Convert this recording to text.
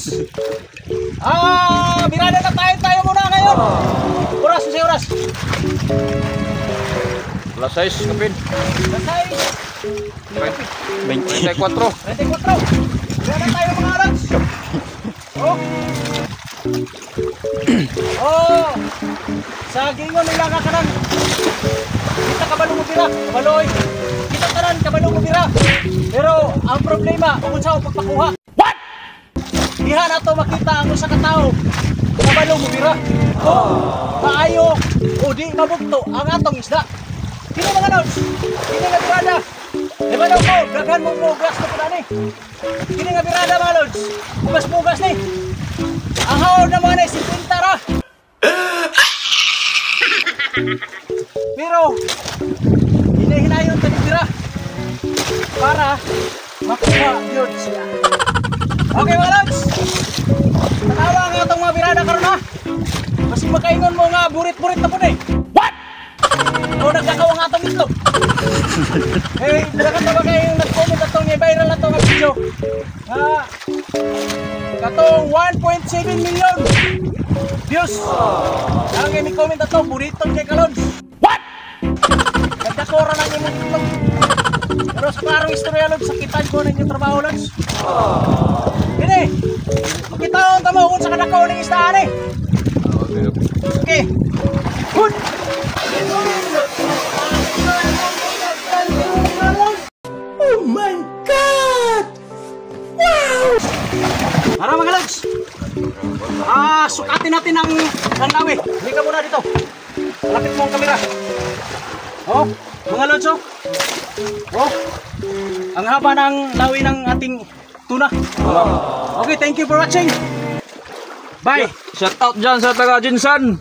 Lods. Birada na tayo muna ngayon. Oras, kasi oras. Alas 6, kapin. Alas 24. 24. Birada tayo mga Lods. Sa gingon nila kakanan. Kita kabalo mo bira, kabaloy. Kita kanan kabalo mo bira. Pero ang problema, kung saan pagpakuha. What? Diha na to makita ang usa ka tawo. Kabalo mo bira. Maayo o di mabugto ang atong isda. Kini mga Lods, kini nga birada. Diba daw ko, daghan mong bugas na pula ni. Kini nga birada mga Lods, bugas-bugas ni. Ang haon naman ay 50 ra. Pero hinahinayon ka ni bira para makuha yun sila. Okay mga Lods, tanawa nga itong mga birada karon ha. Kasi makaingon mo nga burit-burit na po na eh. What? O nagkakawa nga itong itlog. Eh, dagat na ba kayong nag-comment itong viral na itong video? Katong 1.7 million views. Ang may comment ito, buritong kay Kalons. What? Nagkakora ng imong itlog. Pero sa klarong istorya Lods, sakitan ko na inyong trabaho Lods. Gini, makitaon ka mo kung sa kanakaw ng istaan eh. Okay. Good. Oh my God! Wow! Para mga Lods, sukatin natin ang lawi. Hindi ka muna dito. Lapit mo ang kamera. Mga Lods, ang haba ng lawi ng ating tuna. Okay, thank you for watching. Bye! Shout out dyan sa taga Jinsan.